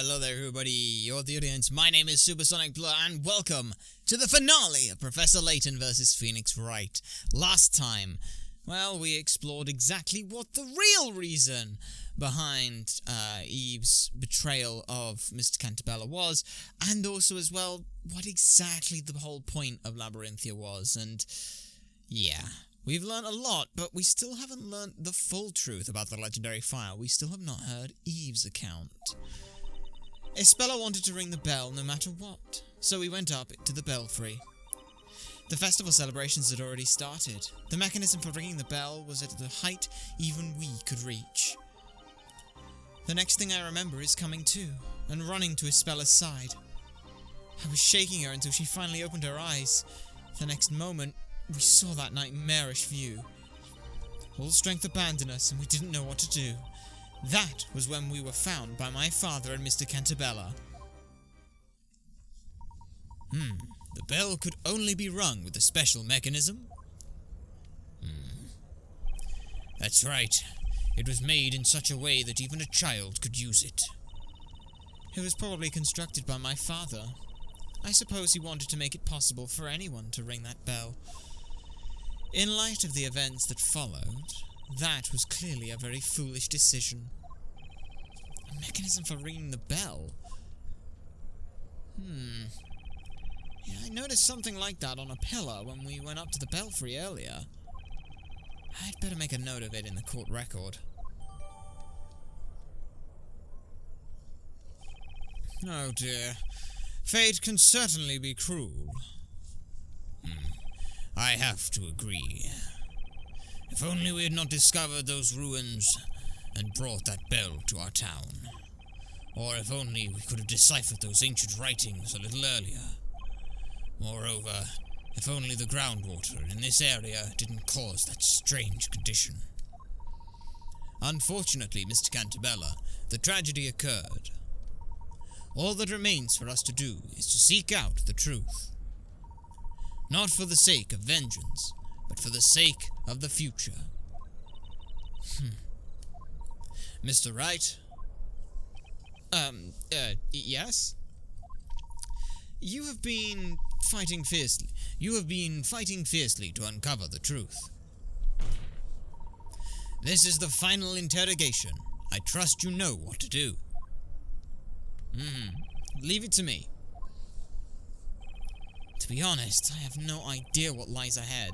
Hello there everybody, you're the audience. My name is Supersonic Blur and welcome to the finale of Professor Layton vs. Phoenix Wright. Last time, well, we explored exactly what the real reason behind Eve's betrayal of Mr. Cantabella was, and also as well, what exactly the whole point of Labyrinthia was, and yeah. We've learned a lot, but we still haven't learned the full truth about the legendary fire. We still have not heard Eve's account. Espella wanted to ring the bell no matter what, so we went up to the belfry. The festival celebrations had already started. The mechanism for ringing the bell was at the height even we could reach. The next thing I remember is coming to, and running to Espella's side. I was shaking her until she finally opened her eyes. The next moment, we saw that nightmarish view. All strength abandoned us, and we didn't know what to do. That was when we were found by my father and Mr. Cantabella. The bell could only be rung with a special mechanism? That's right. It was made in such a way that even a child could use it. It was probably constructed by my father. I suppose he wanted to make it possible for anyone to ring that bell. In light of the events that followed, that was clearly a very foolish decision. A mechanism for ringing the bell? Yeah, I noticed something like that on a pillar when we went up to the belfry earlier. I'd better make a note of it in the court record. Oh dear. Fate can certainly be cruel. I have to agree. If only we had not discovered those ruins and brought that bell to our town. Or if only we could have deciphered those ancient writings a little earlier. Moreover, if only the groundwater in this area didn't cause that strange condition. Unfortunately, Mr. Cantabella, the tragedy occurred. All that remains for us to do is to seek out the truth. Not for the sake of vengeance, but for the sake of the future. Mr. Wright? Yes? You have been fighting fiercely. You have been fighting fiercely to uncover the truth. This is the final interrogation. I trust you know what to do. Leave it to me. To be honest, I have no idea what lies ahead.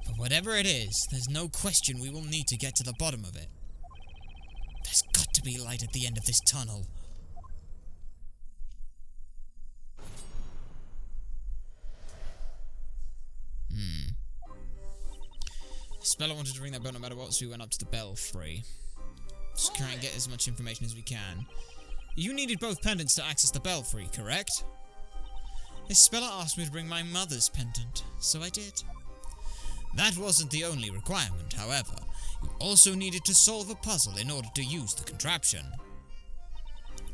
But whatever it is, there's no question we will need to get to the bottom of it. There's got to be light at the end of this tunnel. Spella wanted to ring that bell no matter what, so we went up to the belfry. Just try and get as much information as we can. You needed both pendants to access the belfry, correct? Espella asked me to bring my mother's pendant, so I did. That wasn't the only requirement, however. You also needed to solve a puzzle in order to use the contraption.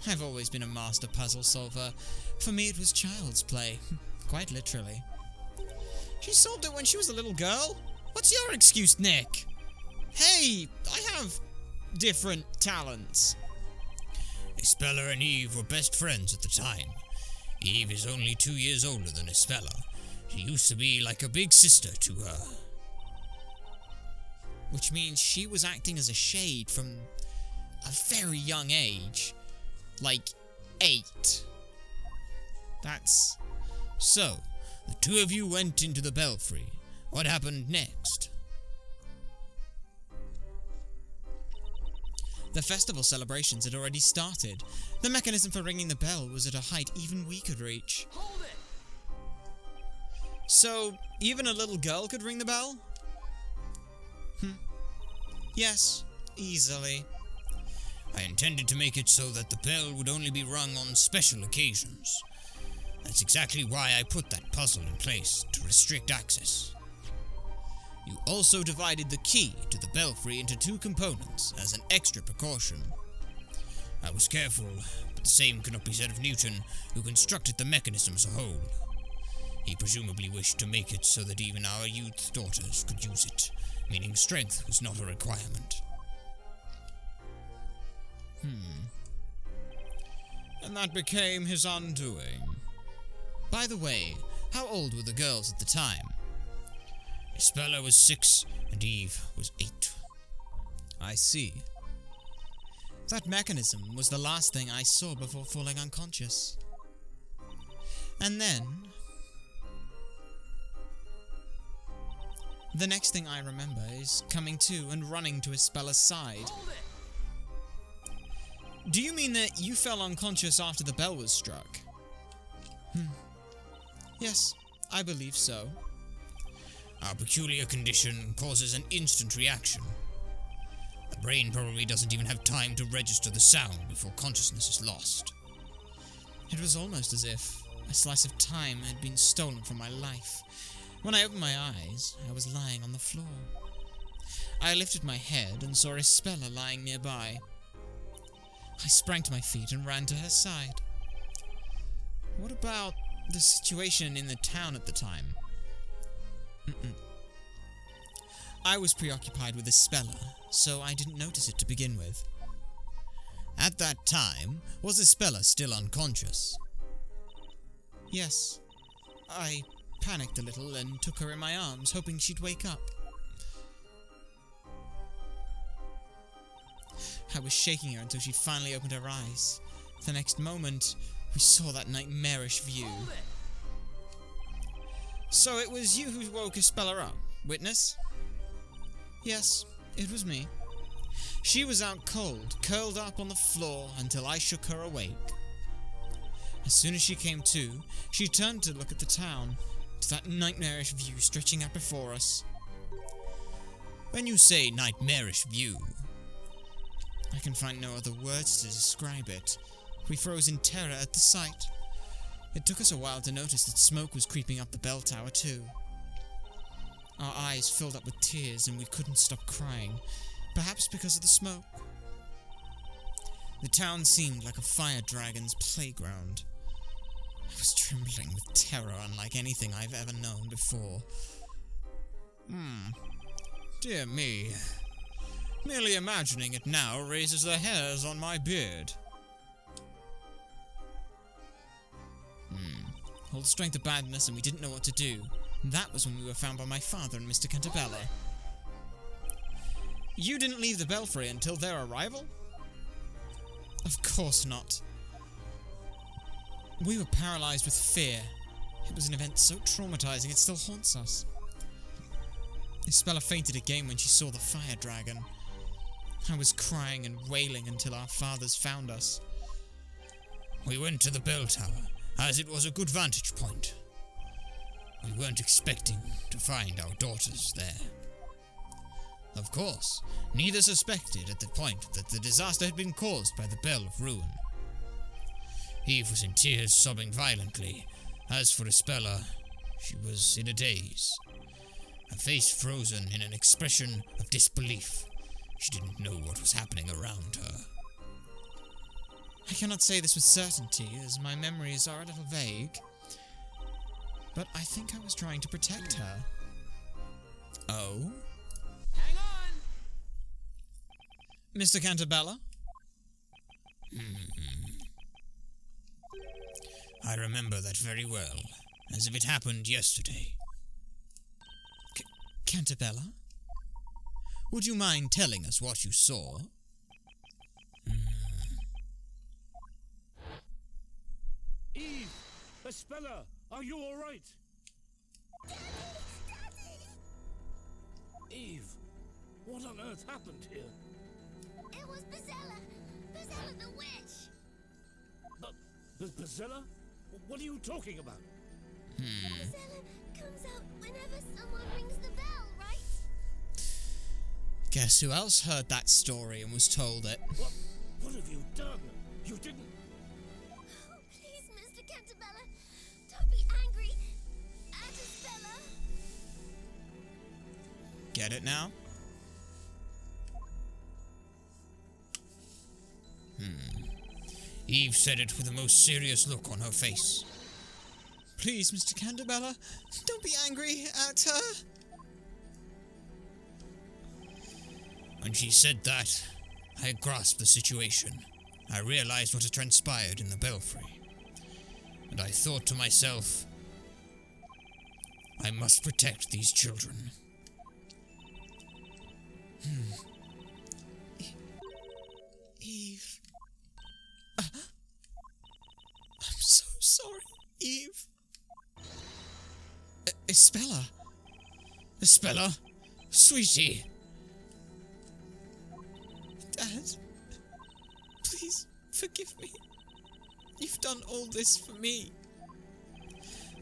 I've always been a master puzzle solver. For me, it was child's play. Quite literally. She solved it when she was a little girl? What's your excuse, Nick? Hey, I have different talents. Espella and Eve were best friends at the time. Eve is only 2 years older than Espella. She used to be like a big sister to her. Which means she was acting as a shade from a very young age. Like 8. That's... So, the two of you went into the belfry. What happened next? The festival celebrations had already started. The mechanism for ringing the bell was at a height even we could reach. Hold it! So, even a little girl could ring the bell? Yes, easily. I intended to make it so that the bell would only be rung on special occasions. That's exactly why I put that puzzle in place, to restrict access. You also divided the key to the belfry into 2 components as an extra precaution. I was careful, but the same cannot be said of Newton, who constructed the mechanism as a whole. He presumably wished to make it so that even our youth daughters could use it, meaning strength was not a requirement. and that became his undoing. By the way, how old were the girls at the time? Isabella was 6 and Eve was 8. I see. That mechanism was the last thing I saw before falling unconscious. And then... the next thing I remember is coming to and running to Isabela's side. Do you mean that you fell unconscious after the bell was struck? Yes, I believe so. Our peculiar condition causes an instant reaction. The brain probably doesn't even have time to register the sound before consciousness is lost. It was almost as if a slice of time had been stolen from my life. When I opened my eyes, I was lying on the floor. I lifted my head and saw Isabella lying nearby. I sprang to my feet and ran to her side. What about the situation in the town at the time? I was preoccupied with Isabella, so I didn't notice it to begin with. At that time, was Isabella still unconscious? Yes. I panicked a little and took her in my arms, hoping she'd wake up. I was shaking her until she finally opened her eyes. The next moment, we saw that nightmarish view. So it was you who woke Isabella up, witness? Yes, it was me. She was out cold, curled up on the floor until I shook her awake. As soon as she came to, she turned to look at the town, to that nightmarish view stretching out before us. When you say nightmarish view, I can find no other words to describe it. We froze in terror at the sight. It took us a while to notice that smoke was creeping up the bell tower too. Our eyes filled up with tears and we couldn't stop crying, perhaps because of the smoke. The town seemed like a fire dragon's playground. I was trembling with terror unlike anything I've ever known before. Dear me. Merely imagining it now raises the hairs on my beard. All the strength of badness and we didn't know what to do. And that was when we were found by my father and Mr. Cantabella. You didn't leave the belfry until their arrival? Of course not. We were paralyzed with fear. It was an event so traumatizing it still haunts us. Isabella fainted again when she saw the fire dragon. I was crying and wailing until our fathers found us. We went to the bell tower, as it was a good vantage point. We weren't expecting to find our daughters there. Of course, neither suspected at the point that the disaster had been caused by the Bell of Ruin. Eve was in tears, sobbing violently. As for Isabella, she was in a daze, her face frozen in an expression of disbelief. She didn't know what was happening around her. I cannot say this with certainty, as my memories are a little vague, but I think I was trying to protect her. Oh? Hang on! Mr. Cantabella? I remember that very well, as if it happened yesterday. Cantabella? Would you mind telling us what you saw? Eve! Isabella! Are you alright? Daddy! Eve! What on earth happened here? It was Bazella! Bazella the witch! Bazella? What are you talking about? Bazella comes out whenever someone rings the bell, right? Guess who else heard that story and was told it? What have you done? You didn't... Oh, please, Mr. Cantabella, don't be angry at Isabella. Get it now? Eve said it with the most serious look on her face. Please, Mr. Cantabella, don't be angry at her. When she said that, I grasped the situation I realized what had transpired in the belfry, and I thought to myself, I must protect these children. Eve. I'm so sorry, Eve. Espella. Espella, sweetie. Dad, please forgive me. You've done all this for me.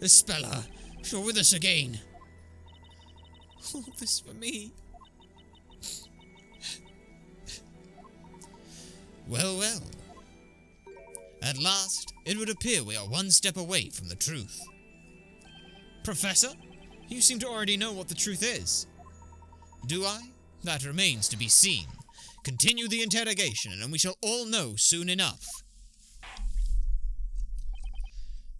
Espella, you're with us again. All this for me. Well, well. At last, it would appear we are one step away from the truth. Professor, you seem to already know what the truth is. Do I? That remains to be seen. Continue the interrogation, and we shall all know soon enough.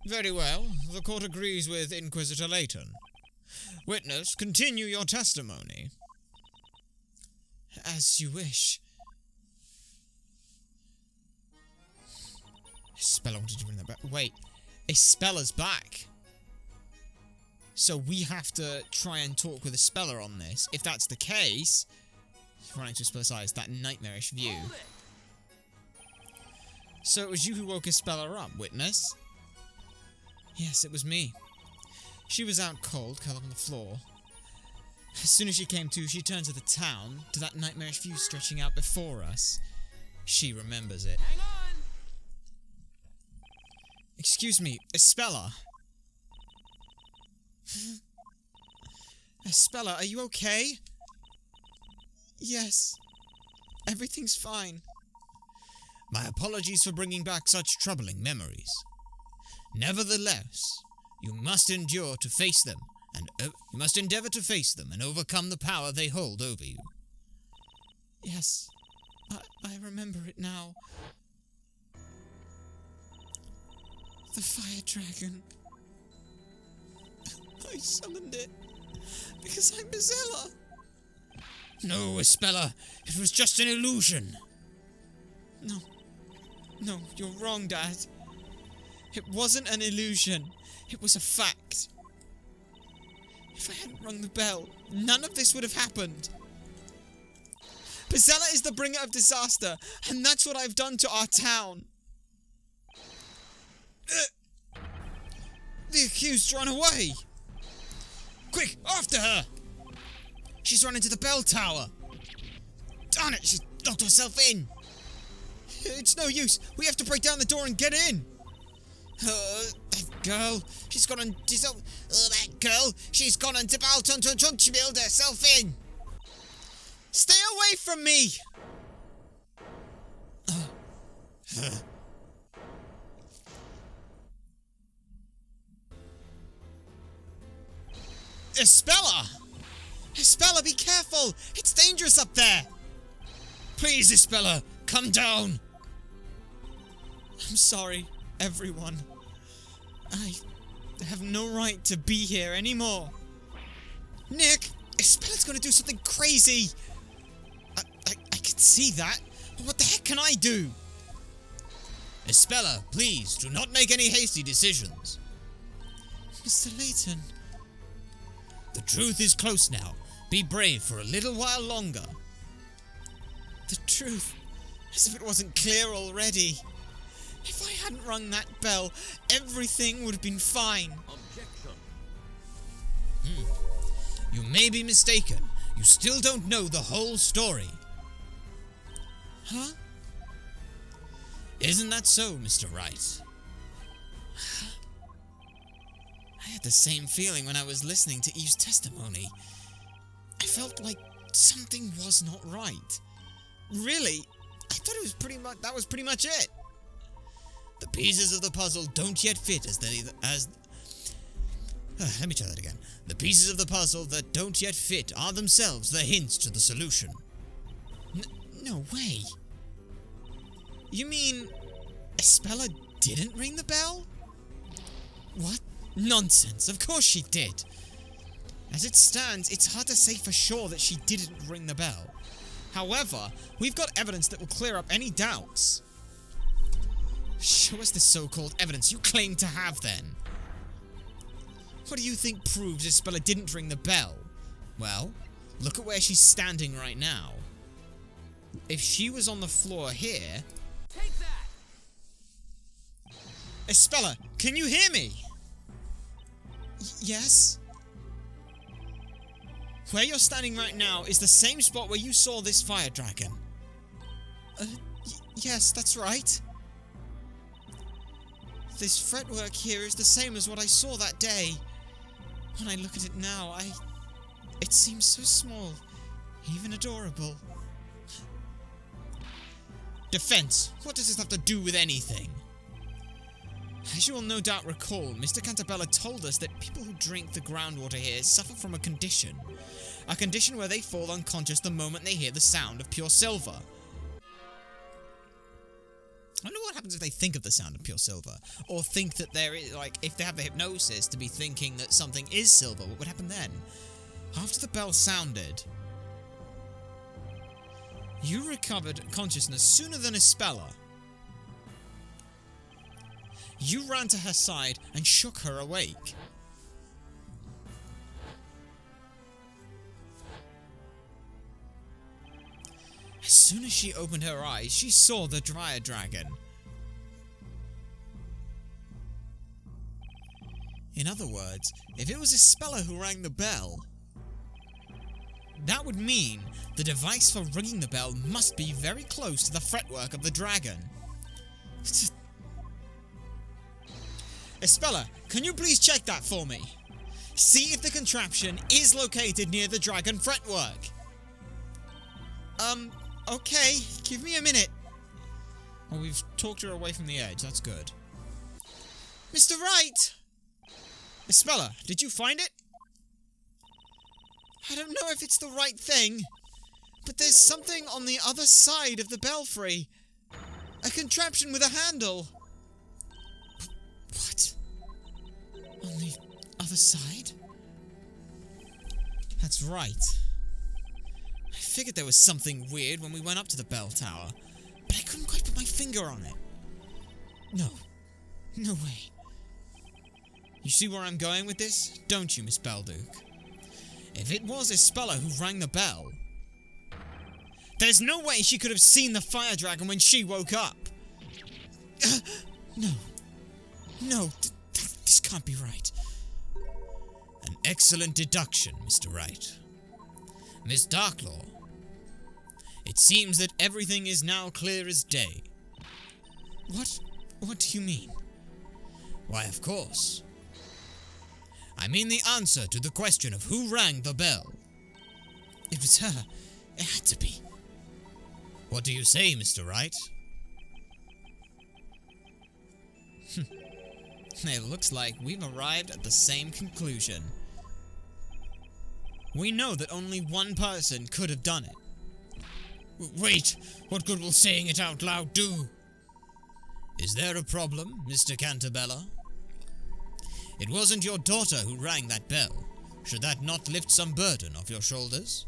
Very well. The court agrees with Inquisitor Layton. Witness, continue your testimony. As you wish. Espella wanted to bring that back. Wait, Espella's back. So we have to try and talk with Espella on this. If that's the case, running to Espella's eyes, that nightmarish view. So it was you who woke Espella up, witness? Yes, it was me. She was out cold, curled up on the floor. As soon as she came to, she turned to the town, to that nightmarish view stretching out before us. She remembers it. Hang on! Excuse me, Espella. Espella, are you okay? Yes. Everything's fine. My apologies for bringing back such troubling memories. Nevertheless, you must endure to face them, and you must endeavor to face them and overcome the power they hold over you. Yes, I remember it now. The fire dragon. I summoned it because I'm Mozilla. No, Espella, it was just an illusion. No, you're wrong, Dad. It wasn't an illusion. It was a fact. If I hadn't rung the bell, none of this would have happened. Mozilla is the bringer of disaster, and that's what I've done to our town. The accused's run away. Quick, after her! She's run into the bell tower. Darn it, she's locked herself in. It's no use. We have to break down the door and get in. That girl, she's gone and that girl, she's gone and build herself in. Stay away from me. Espella! Espella, be careful! It's dangerous up there! Please, Espella, come down! I'm sorry, everyone. I have no right to be here anymore. Nick, Espella's gonna do something crazy! I can see that, but what the heck can I do? Espella, please, do not make any hasty decisions. Mr. Layton. The truth is close now. Be brave for a little while longer. The truth? As if it wasn't clear already. If I hadn't rung that bell, everything would have been fine. Objection. You may be mistaken. You still don't know the whole story. Huh? Isn't that so, Mr. Wright? I had the same feeling when I was listening to Eve's testimony. I felt like something was not right. Really, I thought it was that was pretty much it. The pieces of the puzzle don't yet fit let me try that again. The pieces of the puzzle that don't yet fit are themselves the hints to the solution. No way. You mean Espella didn't ring the bell? What? Nonsense. Of course she did. As it stands, it's hard to say for sure that she didn't ring the bell. However, we've got evidence that will clear up any doubts. Show us the so-called evidence you claim to have, then. What do you think proves Isabella didn't ring the bell? Well, look at where she's standing right now. If she was on the floor here... Take that! Isabella, can you hear me? Yes? Where you're standing right now is the same spot where you saw this fire dragon. Yes, that's right. This fretwork here is the same as what I saw that day. When I look at it now, it seems so small, even adorable. Defense, what does this have to do with anything? As you will no doubt recall, Mr. Cantabella told us that people who drink the groundwater here suffer from a condition where they fall unconscious the moment they hear the sound of pure silver. I wonder what happens if they think of the sound of pure silver, or think that there is, like, if they have the hypnosis to be thinking that something is silver, what would happen then? After the bell sounded, you recovered consciousness sooner than Isabella. You ran to her side and shook her awake. As soon as she opened her eyes, she saw the Dryer Dragon. In other words, if it was Isabella who rang the bell, that would mean the device for ringing the bell must be very close to the fretwork of the dragon. Isabella, can you please check that for me? See if the contraption is located near the dragon fretwork. Okay, give me a minute. Well, we've talked her away from the edge, that's good. Mr. Wright! Isabella, did you find it? I don't know if it's the right thing, but there's something on the other side of the belfry. A contraption with a handle. What? On the other side? That's right. I figured there was something weird when we went up to the bell tower, but I couldn't quite put my finger on it. No way. You see where I'm going with this, don't you, Miss Belduke? If it was Isabella who rang the bell, there's no way she could have seen the fire dragon when she woke up. No, this can't be right. An excellent deduction, Mr. Wright. Miss Darklaw, it seems that everything is now clear as day. What do you mean? Why, of course. I mean the answer to the question of who rang the bell. It was her. It had to be. What do you say, Mr. Wright? It looks like we've arrived at the same conclusion. We know that only one person could have done it. Wait! What good will saying it out loud do? Is there a problem, Mr. Cantabella? It wasn't your daughter who rang that bell. Should that not lift some burden off your shoulders?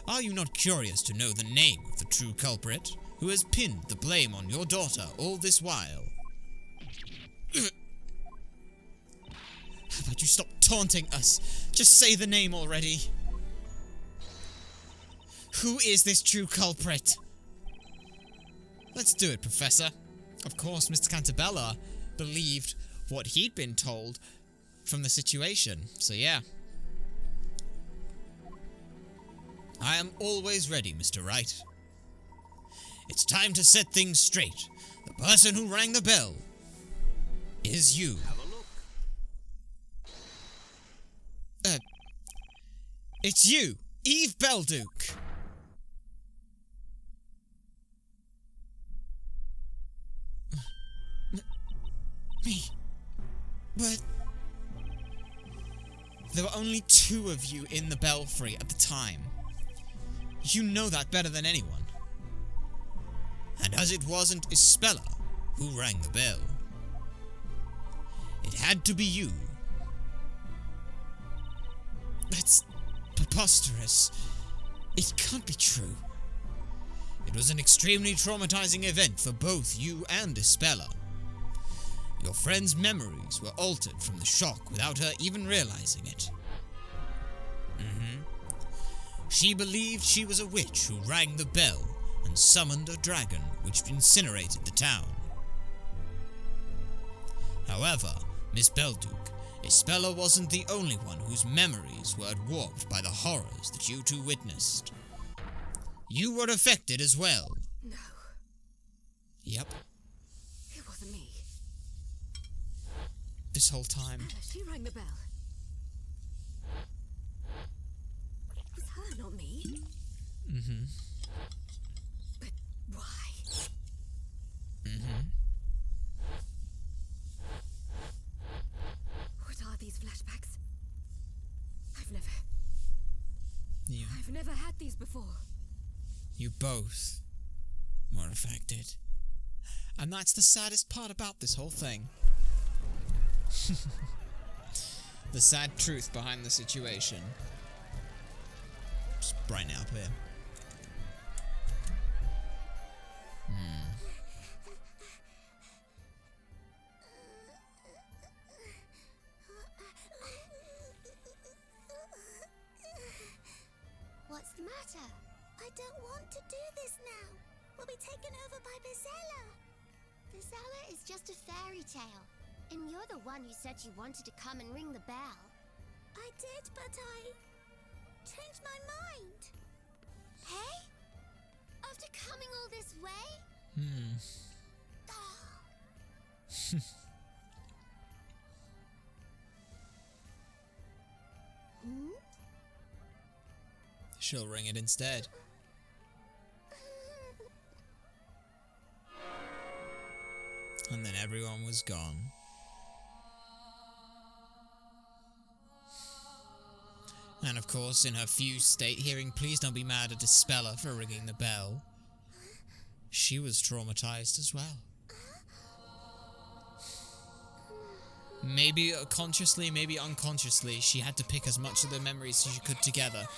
Are you not curious to know the name of the true culprit, who has pinned the blame on your daughter all this while? How about you stop taunting us? Just say the name already. Who is this true culprit? Let's do it, Professor. Of course, Mr. Cantabella believed what he'd been told from the situation, so yeah. I am always ready, Mr. Wright. It's time to set things straight. The person who rang the bell is you. Have a look. It's you, Eve Belduke. Me? But there were only two of you in the belfry at the time. You know that better than anyone. And as it wasn't Isabella who rang the bell, it had to be you. That's preposterous. It can't be true. It was an extremely traumatizing event for both you and Isabella. Your friend's memories were altered from the shock without her even realizing it. She believed she was a witch who rang the bell and summoned a dragon which incinerated the town. However, Miss Belduke, Isabella wasn't the only one whose memories were warped by the horrors that you two witnessed. You were affected as well. No, Yep, it wasn't me. this whole time. Ella, she rang the bell. It was her, not me. But why? What are these flashbacks? I've never had these before. You both were affected. And that's the saddest part about this whole thing. The sad truth behind the situation. Just brighten it up here. What's the matter? I don't want to do this now. We'll be taken over by Bizella. Bizella is just a fairy tale. And you're the one who said you wanted to come and ring the bell. I did, but I changed my mind. Hey? After coming all this way? Oh. She'll ring it instead. And then everyone was gone. And of course, in her fused state, hearing "Please don't be mad at Isabella for ringing the bell," she was traumatized as well. Maybe consciously, maybe unconsciously, she had to pick as much of the memories as she could together.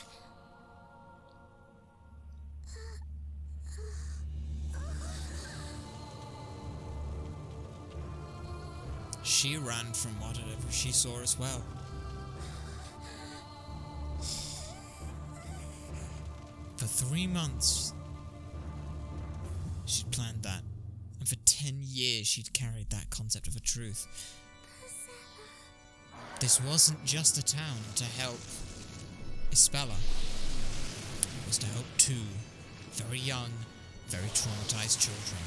She ran from whatever she saw as well. For 3 months, she'd planned that. And for 10 years, she'd carried that concept of a truth. This wasn't just a town to help Isabella. It was to help 2 very young, very traumatized children.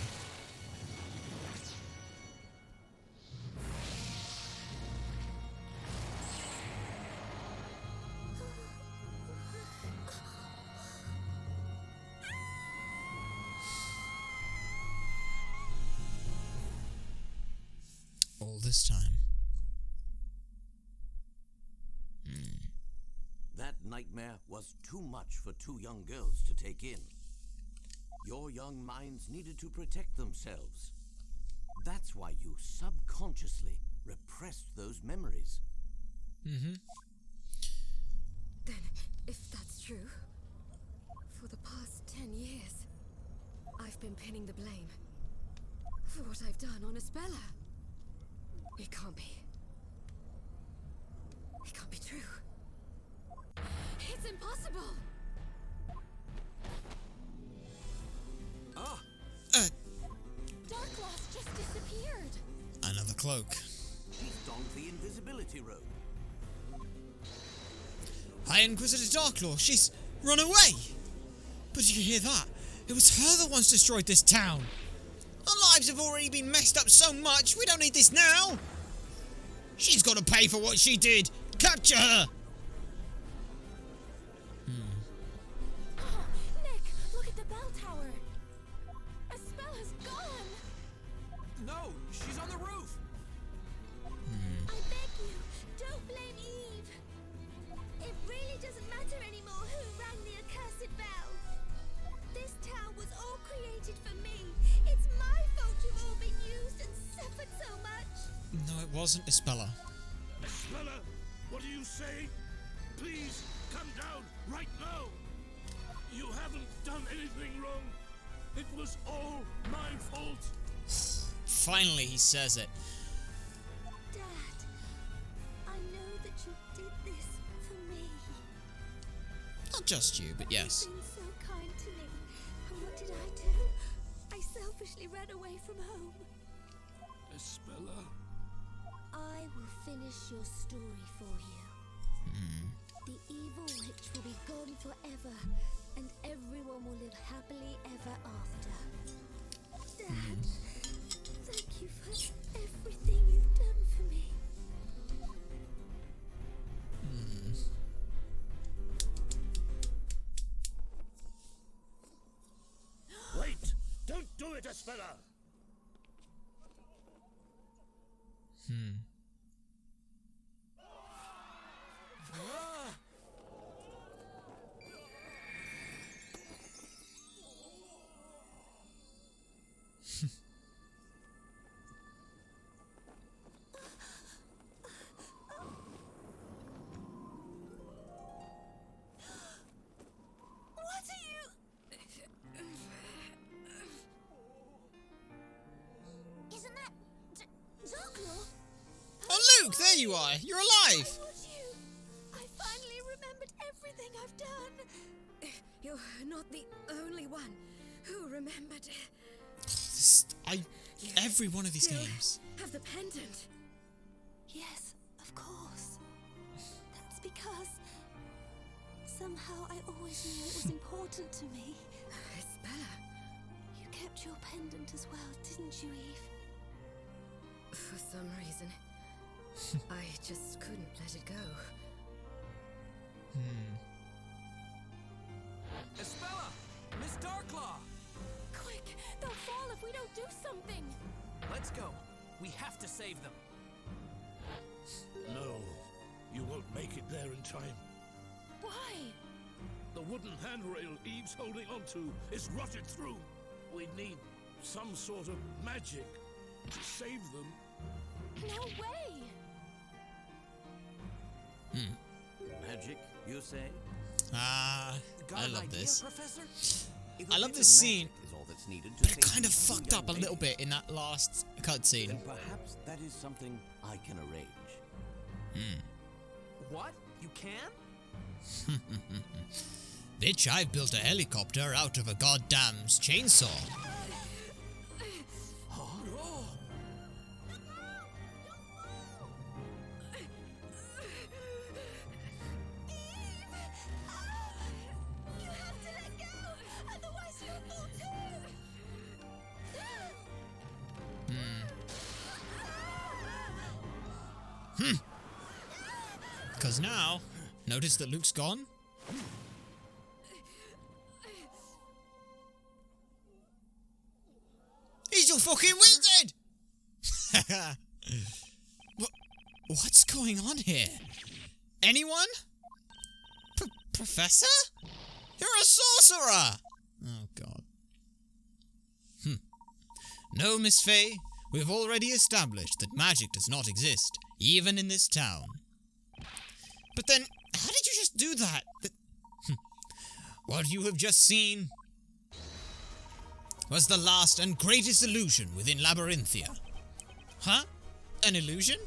All this time. That nightmare was too much for 2 young girls to take in. Your young minds needed to protect themselves. That's why you subconsciously repressed those memories. Then, if that's true, for the past 10 years, I've been pinning the blame for what I've done on Isabella. It can't be. It can't be true. It's impossible! Darkloss just disappeared! Another cloak. She's donned the invisibility robe. High Inquisitor Darklaw, she's run away! But did you hear that? It was her that once destroyed this town! Our lives have already been messed up so much, we don't need this now! She's got to pay for what she did! Capture her! Oh, Nick, look at the bell tower. Isabela's gone. No, she's on the roof. I beg you, don't blame Eve. It really doesn't matter anymore who rang the accursed bell. This town was all created for me. It's my fault you've all been used and suffered so much. No, it wasn't Isabella. Isabella, what do you say? Please, come down right now. You haven't done anything wrong. It was all my fault. Finally, he says it. Dad, I know that you did this for me. Not just you, but yes. You've been so kind to me. And what did I do? I selfishly ran away from home. Espella? I will finish your story for you. The evil witch will be gone forever, and everyone will live happily ever after. Dad, thank you for everything you've done for me. Wait! Don't do it, Espella! What are you... Isn't that... Darklaw? Oh, Luke, there you are. You're alive. Was you? I finally remembered everything I've done. You're not the only one who remembered. Every one of these Still games. have the pendant. Yes, of course. That's because... somehow I always knew it was important to me. Espella, You kept your pendant as well, didn't you, Eve? for some reason, I just couldn't let it go. Espella! Miss Darklaw! Quick, they'll fall if we don't do something. Let's go. We have to save them. No, you won't make it there in time. Why? The wooden handrail Eve's holding onto is rotted through. We need some sort of magic to save them. No way! Magic, you say? I Got an love idea, this. Professor? If I a love bit this of scene, magic is all that's needed to but it save kind of these two fucked up a young little ladies, bit in that last cutscene. then perhaps that is something I can arrange. What? You can? Bitch, I've built a helicopter out of a goddamn chainsaw. You have to let go, otherwise you'll fall too. Because now, notice that Luke's gone? He's your fucking wizard! What's going on here? Anyone? Professor? You're a sorcerer! Oh, God. No, Miss Fey. We've already established that magic does not exist, even in this town. But then, how did you just do that? What you have just seen was the last and greatest illusion within Labyrinthia. Huh? An illusion?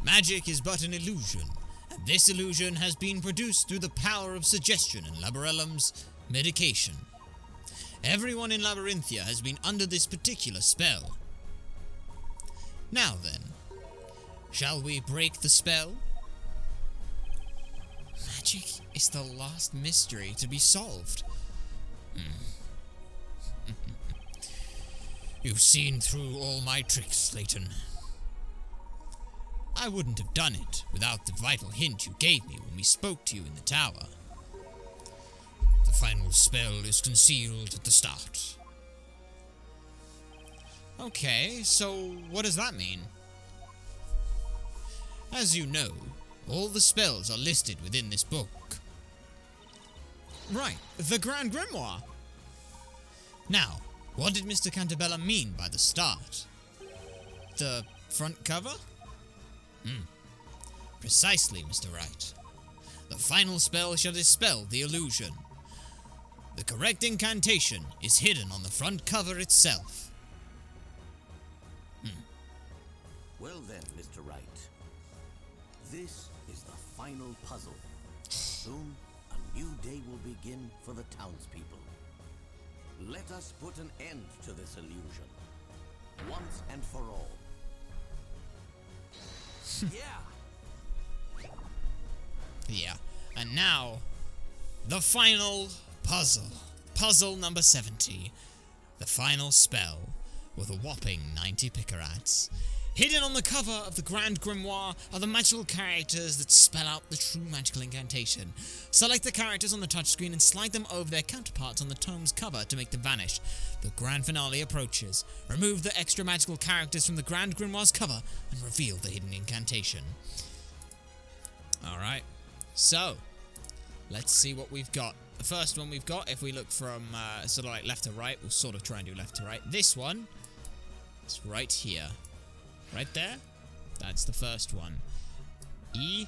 Magic is but an illusion, and this illusion has been produced through the power of suggestion and Labyrinth's medication. Everyone in Labyrinthia has been under this particular spell. Now then, shall we break the spell? Magic is the last mystery to be solved. You've seen through all my tricks, Layton. I wouldn't have done it without the vital hint you gave me when we spoke to you in the tower. The final spell is concealed at the start. Okay, so what does that mean? As you know, all the spells are listed within this book. Right, the Grand Grimoire. Now, what did Mr. Cantabella mean by the start? The front cover? Precisely, Mr. Wright. The final spell shall dispel the illusion. The correct incantation is hidden on the front cover itself. Well then, Mr. Wright. This is the final puzzle. Soon, a new day will begin for the townspeople. Let us put an end to this illusion. Once and for all. Yeah. Yeah. And now, the final puzzle. Puzzle number 70. The final spell, with a whopping 90 picarats. Hidden on the cover of the Grand Grimoire are the magical characters that spell out the true magical incantation. Select the characters on the touchscreen and slide them over their counterparts on the tome's cover to make them vanish. The grand finale approaches. Remove the extra magical characters from the Grand Grimoire's cover and reveal the hidden incantation. Alright, so, let's see what we've got. The first one we've got, if we look from sort of like left to right, we'll sort of try and do left to right. This one is right here. Right there, that's the first one. E,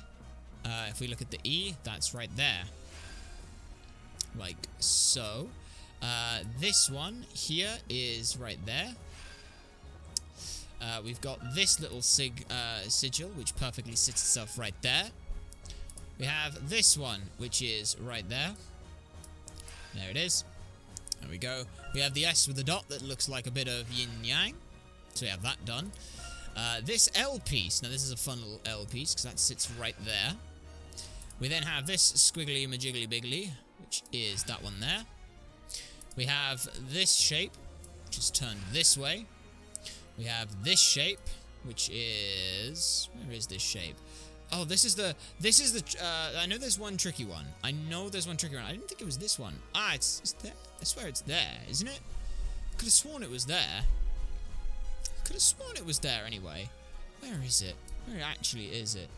if we look at the E, that's right there. Like so. This one here is right there. We've got this little sigil, which perfectly sits itself right there. We have this one, which is right there. There it is. There we go. We have the S with the dot that looks like a bit of yin-yang. So we have that done. This L piece, now this is a fun little L piece because that sits right there. We then have this squiggly majiggly biggly, which is that one there. We have this shape, which is turned this way. We have this shape, which is, where is this shape? Oh, this is the, I know there's one tricky one. I didn't think it was this one. Ah, it's there. I swear it's there, isn't it? Could have sworn it was there. Could have sworn it was there anyway. Where is it? Where actually is it?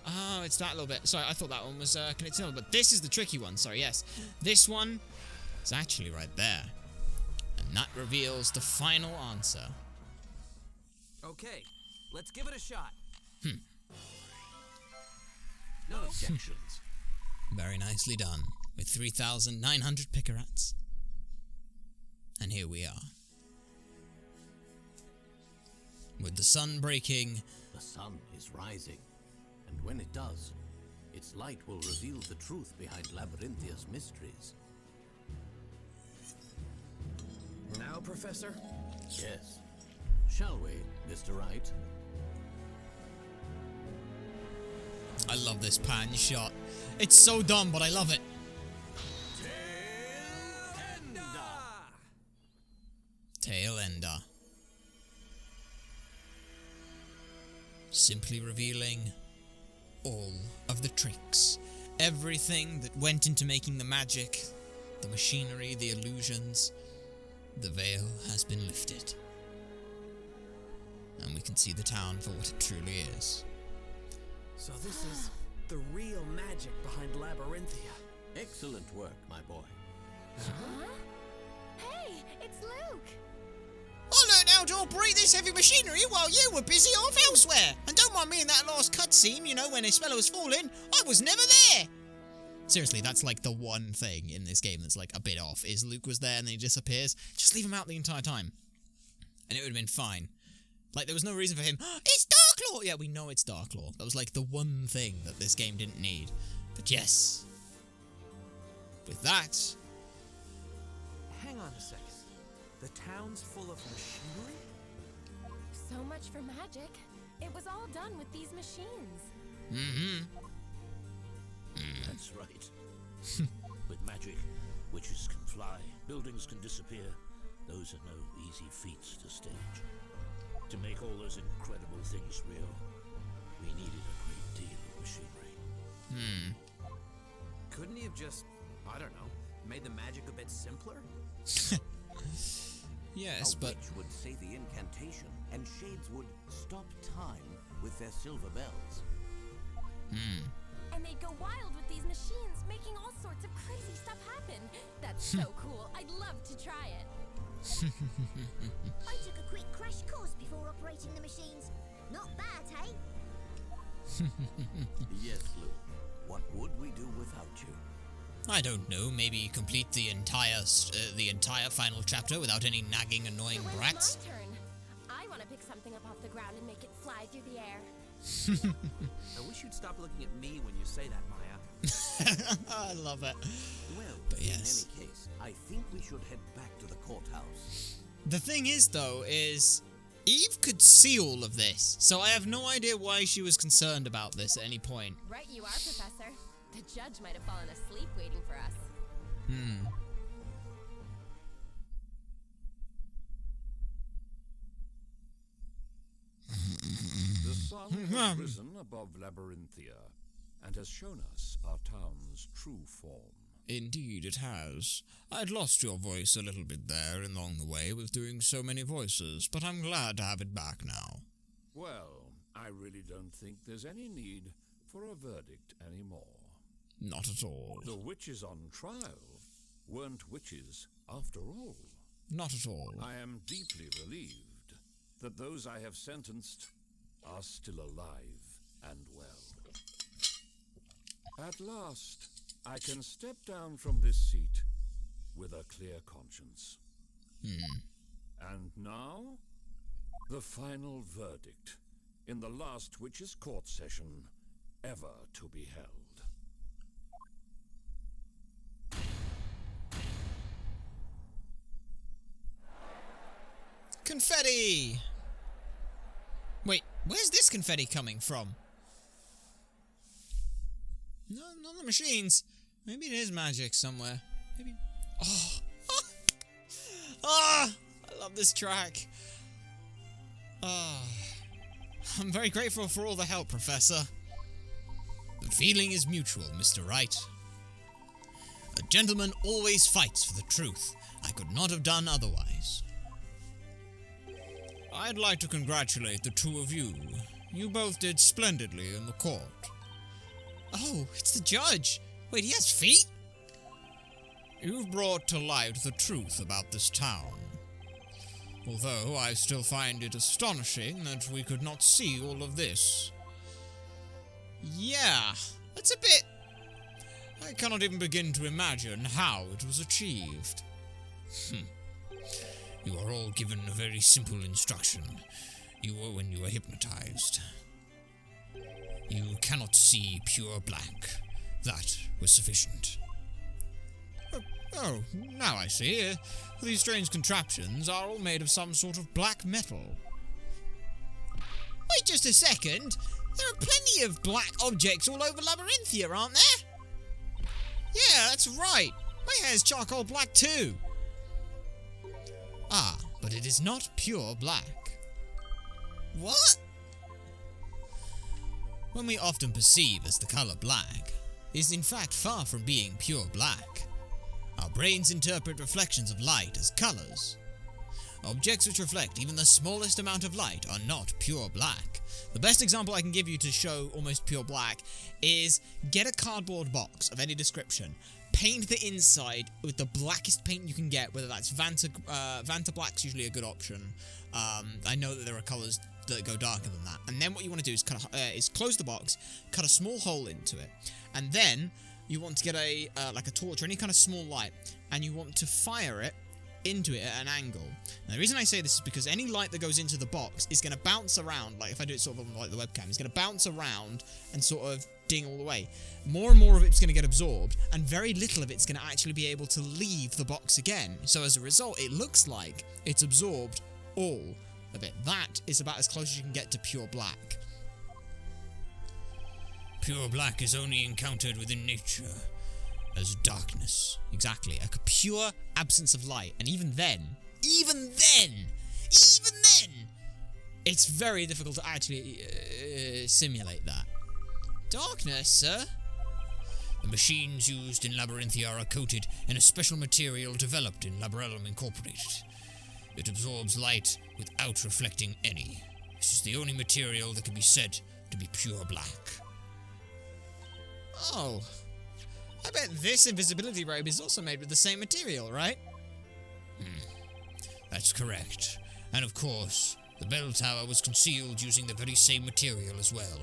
Oh, it's that little bit. Sorry, I thought that one was connected, but this is the tricky one. Sorry, yes. This one is actually right there. And that reveals the final answer. Okay, let's give it a shot. No objections. Very nicely done. With 3,900 picarats. And here we are. With the sun breaking, The sun is rising, and when it does, its light will reveal the truth behind Labyrinthia's mysteries. Now, Professor? Yes. Shall we, Mr. Wright? I love this pan shot. It's so dumb, but I love it. Taelende. Simply revealing all of the tricks. Everything that went into making the magic, the machinery, the illusions. The veil has been lifted. And we can see the town for what it truly is. So this is the real magic behind Labyrinthia. Excellent work, my boy. Huh? Hey, it's Luke! I learned how to operate this heavy machinery while you were busy off elsewhere. And don't mind me in that last cutscene, you know, when Isabella was falling. I was never there. Seriously, that's like the one thing in this game that's like a bit off, is Luke was there and then he disappears. Just leave him out the entire time. And it would have been fine. Like, there was no reason for him, it's Darklaw! Yeah, we know it's Darklaw. That was like the one thing that this game didn't need. But yes. With that... Hang on a second. The town's full of machinery? So much for magic. It was all done with these machines. That's right. With magic, witches can fly, buildings can disappear. Those are no easy feats to stage. To make all those incredible things real, we needed a great deal of machinery. Couldn't he have just, I don't know, made the magic a bit simpler? Yes, A but... witch would say the incantation, and shades would stop time with their silver bells. And they'd go wild with these machines, making all sorts of crazy stuff happen. That's so cool. I'd love to try it. I took a quick crash course before operating the machines. Not bad, hey? Yes, Luke. What would we do without you? I don't know, maybe complete the entire final chapter without any nagging, annoying So when brats? it's my turn, I want to pick something up off the ground and make it fly through the air. I wish you'd stop looking at me when you say that, Maya. I love it. Well, But yes. in any case, I think we should head back to the courthouse. The thing is, though, is Eve could see all of this, so I have no idea why she was concerned about this at any point. Right you are, Professor. The judge might have fallen asleep waiting for us. The sun has risen above Labyrinthia and has shown us our town's true form. Indeed, it has. I'd lost your voice a little bit there along the way with doing so many voices, but I'm glad to have it back now. Well, I really don't think there's any need for a verdict anymore. Not at all. The witches on trial weren't witches after all. Not at all. I am deeply relieved that those I have sentenced are still alive and well. At last, I can step down from this seat with a clear conscience. And now, the final verdict in the last witches' court session ever to be held. Confetti! Wait, where's this confetti coming from? No, not the machines. Maybe it is magic somewhere. Maybe... Oh! Ah! I love this track. Ah. I'm very grateful for all the help, Professor. The feeling is mutual, Mr. Wright. A gentleman always fights for the truth. I could not have done otherwise. I'd like to congratulate the two of you. You both did splendidly in the court. Oh, it's the judge. Wait, he has feet? You've brought to light the truth about this town. Although I still find it astonishing that we could not see all of this. Yeah, that's a bit... I cannot even begin to imagine how it was achieved. You are all given a very simple instruction. You were when you were hypnotized. You cannot see pure black. That was sufficient. Oh, now I see. These strange contraptions are all made of some sort of black metal. Wait just a second. There are plenty of black objects all over Labyrinthia, aren't there? Yeah, that's right. My hair's charcoal black too. Ah, but it is not pure black. What? When we often perceive as the colour black, is in fact far from being pure black. Our brains interpret reflections of light as colours. Objects which reflect even the smallest amount of light are not pure black. The best example I can give you to show almost pure black is get a cardboard box of any description, paint the inside with the blackest paint you can get, whether that's Vanta Black's usually a good option. I know that there are colours that go darker than that. And then what you want to do is close the box, cut a small hole into it, and then you want to get a like a torch or any kind of small light, and you want to fire it into it at an angle. Now, the reason I say this is because any light that goes into the box is going to bounce around, like if I do it sort of on like the webcam, it's going to bounce around and sort of ding all the way. More and more of it's going to get absorbed, and very little of it's going to actually be able to leave the box again. So as a result, it looks like it's absorbed all of it. That is about as close as you can get to pure black. Pure black is only encountered within nature as darkness. Exactly. A pure absence of light. And even then, it's very difficult to actually simulate that. Darkness, sir? The machines used in Labyrinthia are coated in a special material developed in Labrellum Incorporated. It absorbs light without reflecting any. This is the only material that can be said to be pure black. Oh. I bet this invisibility robe is also made with the same material, right? That's correct. And of course, the bell tower was concealed using the very same material as well.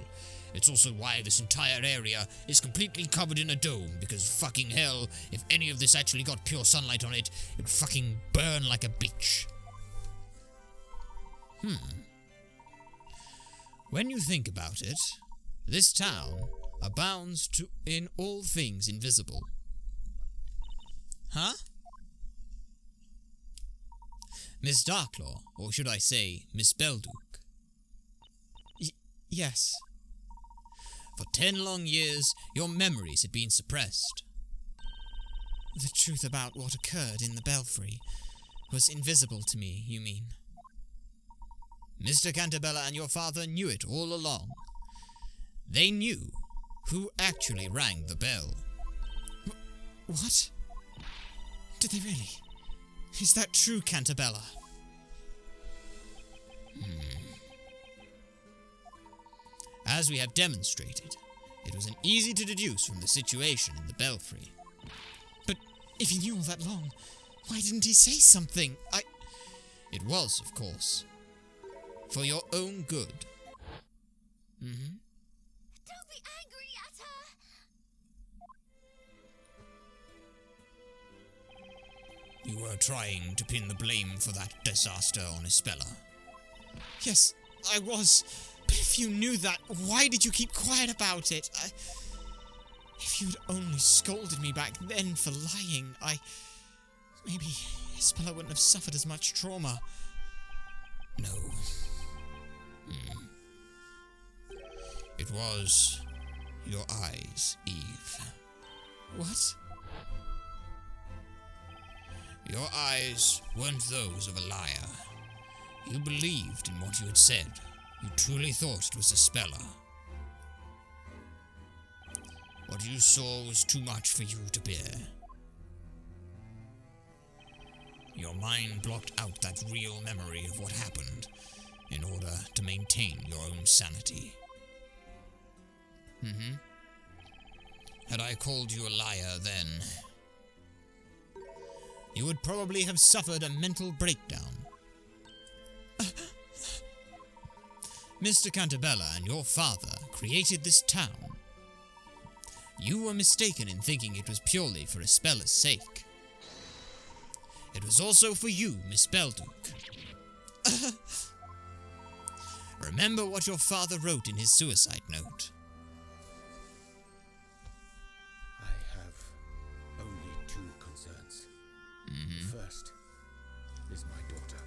It's also why this entire area is completely covered in a dome, because fucking hell, if any of this actually got pure sunlight on it, it would fucking burn like a bitch. When you think about it, this town abounds in all things invisible. Huh? Miss Darklaw, or should I say, Miss Belduke? Yes. For 10 long years, your memories had been suppressed. The truth about what occurred in the belfry was invisible to me, you mean? Mr. Cantabella and your father knew it all along. They knew who actually rang the bell. What? Did they really? Is that true, Cantabella? As we have demonstrated, it was easy to deduce from the situation in the belfry. But if he knew all that long, why didn't he say something? It was, of course, for your own good. Don't be angry at her! You were trying to pin the blame for that disaster on Isabella. Yes, I was. But if you knew that, why did you keep quiet about it? If you'd only scolded me back then for lying, maybe Isabella wouldn't have suffered as much trauma. No. It was your eyes, Eve. What? Your eyes weren't those of a liar. You believed in what you had said. You truly thought it was Isabella. What you saw was too much for you to bear. Your mind blocked out that real memory of what happened in order to maintain your own sanity. Had I called you a liar then, you would probably have suffered a mental breakdown. Mr. Cantabella and your father created this town. You were mistaken in thinking it was purely for Isabela's sake. It was also for you, Miss Belduke. Remember what your father wrote in his suicide note. I have only 2 concerns. The first is my daughter.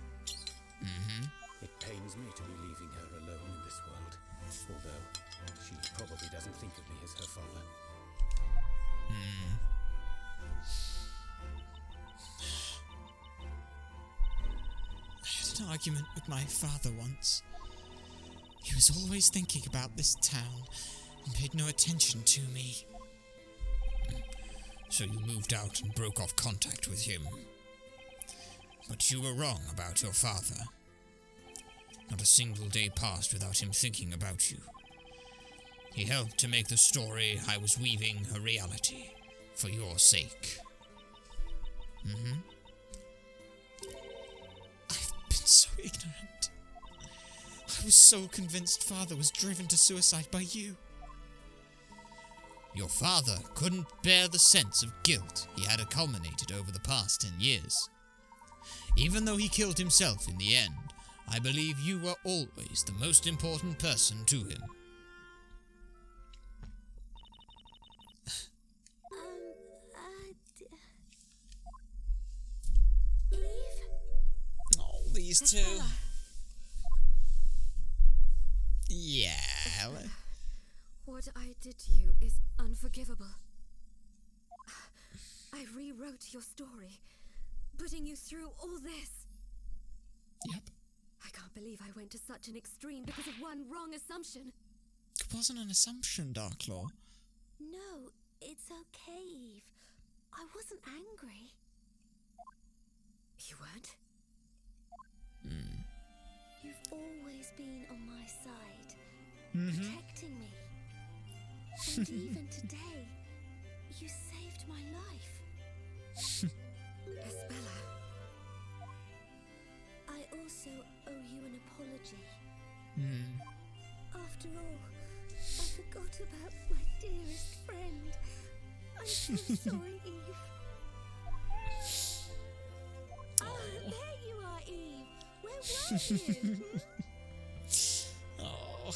It pains me to be leaving her alone in this world, although she probably doesn't think of me as her father. I had an argument with my father once. He was always thinking about this town and paid no attention to me. So you moved out and broke off contact with him. But you were wrong about your father. Not a single day passed without him thinking about you. He helped to make the story I was weaving a reality for your sake. I've been so ignorant. I was so convinced father was driven to suicide by you. Your father couldn't bear the sense of guilt he had accumulated over the past 10 years. Even though he killed himself in the end, I believe you were always the most important person to him. Eve? Oh, these two. Isabella. Yeah. What I did to you is unforgivable. I rewrote your story, putting you through all this. Yep. I can't believe I went to such an extreme because of one wrong assumption. It wasn't an assumption, Darklaw. No, it's okay, Eve. I wasn't angry. You weren't? You've always been on my side, protecting me. And even today, you saved my life. Isabella. I also owe you an apology. After all, I about my dearest friend. I'm so sorry, Eve. There you are, Eve. Where were you? Oh.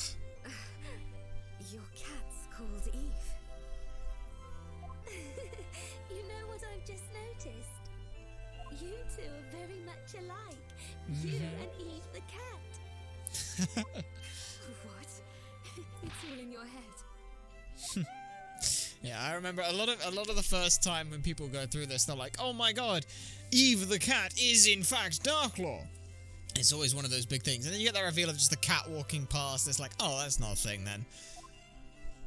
Your cat's called Eve. You know what I've just noticed? You two are very much alike. You and Eve the cat. What? It's all in your head. Yeah, I remember a lot of the first time when people go through this, they're like, "Oh my god, Eve the cat is in fact Darklaw." It's always one of those big things, and then you get that reveal of just the cat walking past. It's like, oh, that's not a thing then.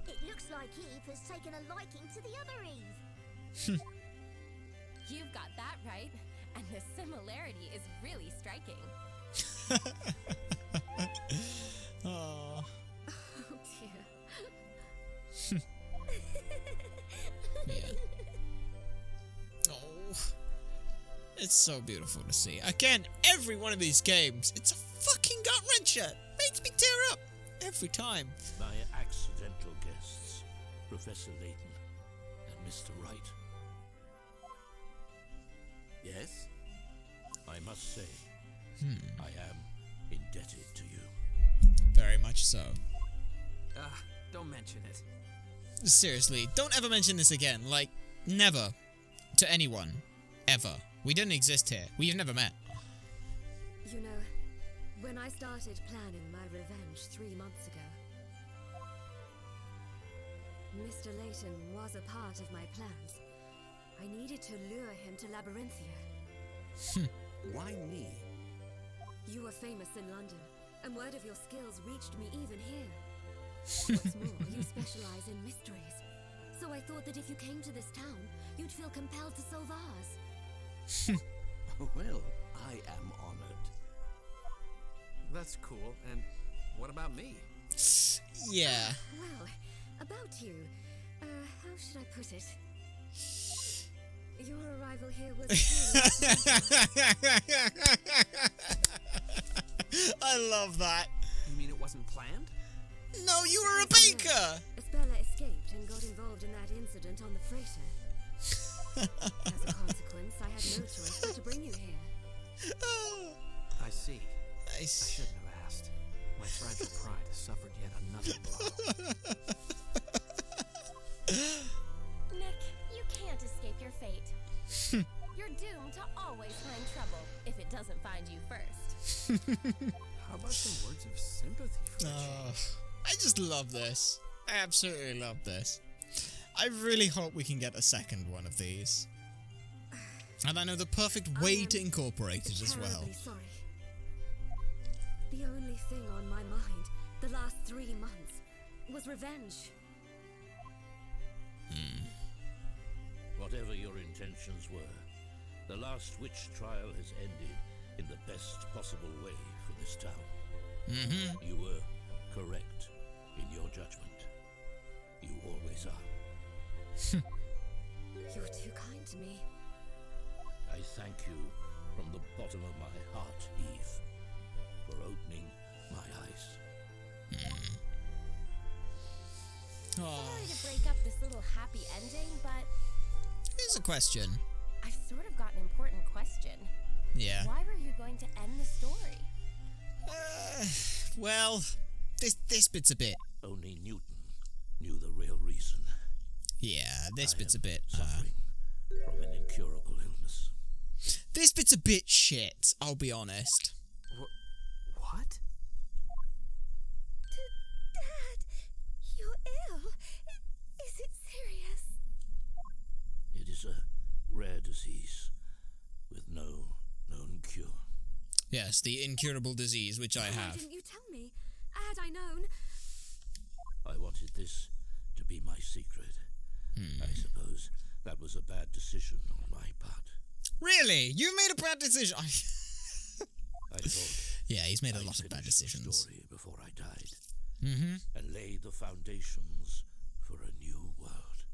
It looks like Eve has taken a liking to the other Eve. You've got that right, and the similarity is really striking. Oh. Oh dear. Yeah. Oh. It's so beautiful to see. Again, every one of these games, it's a fucking gut-wrencher. Makes me tear up every time. My accidental guests, Professor Layton and Mr. Wright. Yes? I must say, I am indebted to you. Very much so. Don't mention it. Seriously, don't ever mention this again. Like, never. To anyone. Ever. We didn't exist here. We've never met. You know, when I started planning my revenge 3 months ago, Mr. Layton was a part of my plans. I needed to lure him to Labyrinthia. Why me? You were famous in London, and word of your skills reached me even here. What's more, you specialize in mysteries. So I thought that if you came to this town, you'd feel compelled to solve ours. Well, I am honored. That's cool. And what about me? Yeah. Well, about you, how should I put it? Your arrival here was I love that. You mean it wasn't planned? No, you were a baker! Espella escaped and got involved in that incident on the freighter. As a consequence, I had no choice but to bring you here. I see. I Nice. shouldn't have asked. My fragile pride has suffered yet another blow. Nick, you can't escape your fate. You're doomed to always find trouble if it doesn't find you first. How about some words of sympathy for a change? I just love this. I absolutely love this. I really hope we can get a second one of these. And I know the perfect way to incorporate it as well. Terribly sorry. The only thing on my mind the last 3 months was revenge. Whatever your intentions were, the last witch trial has ended in the best possible way for this town. You were correct in your judgment. You always are. You're too kind to me. I thank you from the bottom of my heart, Eve, for opening my eyes. Sorry to break up this little happy ending, but Here's a question. I've sort of got an important question. Yeah. Why were you going to end the story? Well, this bit's a bit. Only Newton knew the real reason. Yeah, this I bit's a am bit. suffering from an incurable illness. This bit's a bit shit, I'll be honest. What? Dad, you're ill. Is it serious? It is a rare disease with no known cure. Yes, the incurable disease, which I Why have. didn't you tell me? Had I known... I wanted this to be my secret. I suppose that was a bad decision on my part. Really? You made a bad decision? I thought Yeah, he's made a I'd lot of bad finish the decisions. story before I died, Mm-hmm. and lay the foundations for a new world.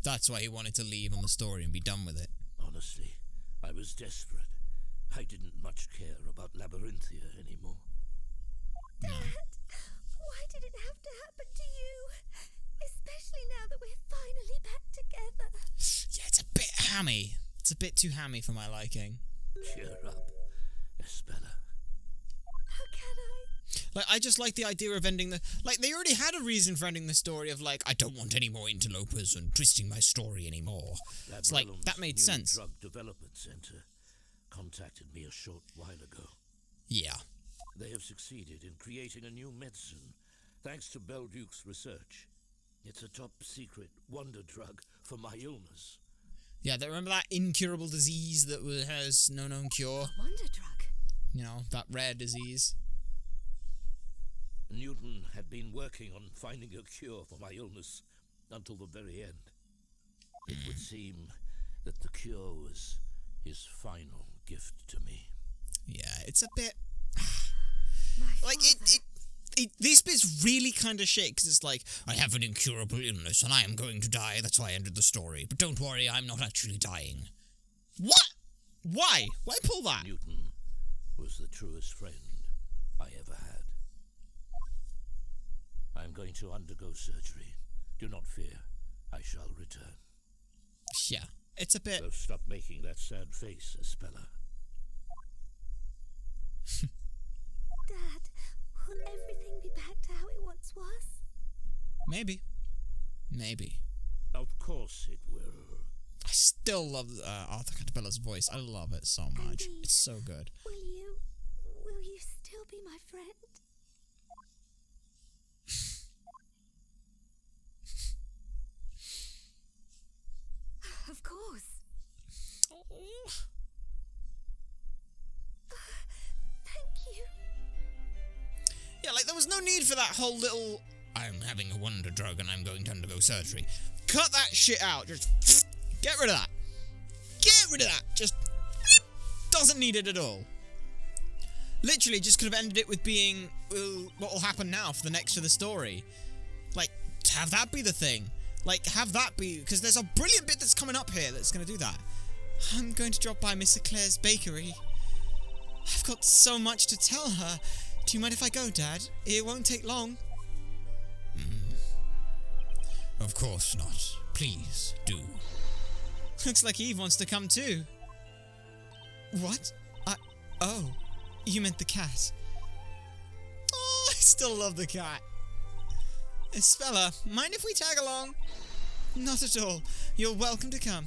That's why he wanted to leave on the story and be done with it. Honestly, I was desperate. I didn't much care about Labyrinthia anymore. Dad, why did it have to happen to you? hammy. It's a bit too hammy for my liking. Cheer up, Espella. How can I? Like, I just like the idea of ending the... Like, they already had a reason for ending the story of, like, I don't want any more interlopers and twisting my story anymore. It's like, that made sense. Drug Development Center contacted me a short while ago. Yeah. They have succeeded in creating a new medicine, thanks to Belduke's research. It's a top-secret wonder drug for my illness. Yeah, remember that incurable disease that has no known cure? Wonder drug. You know, that rare disease. Newton had been working on finding a cure for my illness until the very end. It would seem that the cure was his final gift to me. Yeah, it's a bit... My like, father. these bits really kind of shit, because it's like, I have an incurable illness and I am going to die, that's why I ended the story. But don't worry, I'm not actually dying. What? Why? Why pull that? Newton was the truest friend I ever had. I'm going to undergo surgery. Do not fear, I shall return. Yeah, it's a bit... So stop making that sad face, Espella. Dad, will everything be back to how it once was? Maybe. Maybe. Of course it will. I still love Arthur Cantabella's voice. I love it so much. Andy, It's so good. Will you still be my friend? Of course. Oh. Thank you. Yeah, like, there was no need for that whole little, I'm having a wonder drug and I'm going to undergo surgery. Cut that shit out. Just get rid of that. Get rid of that. Just doesn't need it at all. Literally just could have ended it with being, what will happen now for the next of the story. Like, have that be the thing. Like, have that be, because there's a brilliant bit that's coming up here that's going to do that. I'm going to drop by Miss Eclair's bakery. I've got so much to tell her. Do you mind if I go, Dad? It won't take long. Of course not. Please do. Looks like Eve wants to come too. What? Oh, you meant the cat. Oh, I still love the cat. Espella, mind if we tag along? Not at all. You're welcome to come.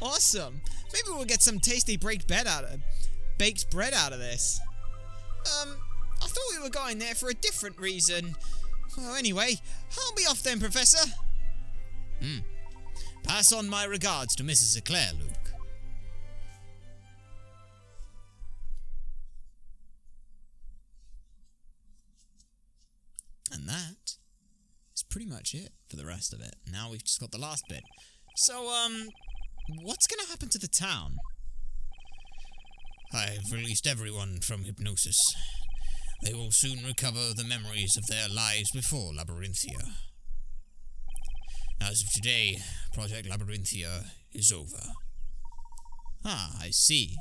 Awesome. Maybe we'll get some tasty baked bread out of this. I thought we were going there for a different reason. Well, anyway, I'll be off then, Professor. Pass on my regards to Mrs. Eclair, Luke. And that is pretty much it for the rest of it. Now we've just got the last bit. So, what's gonna happen to the town? I've released everyone from hypnosis. They will soon recover the memories of their lives before Labyrinthia. As of today, Project Labyrinthia is over. Ah, I see.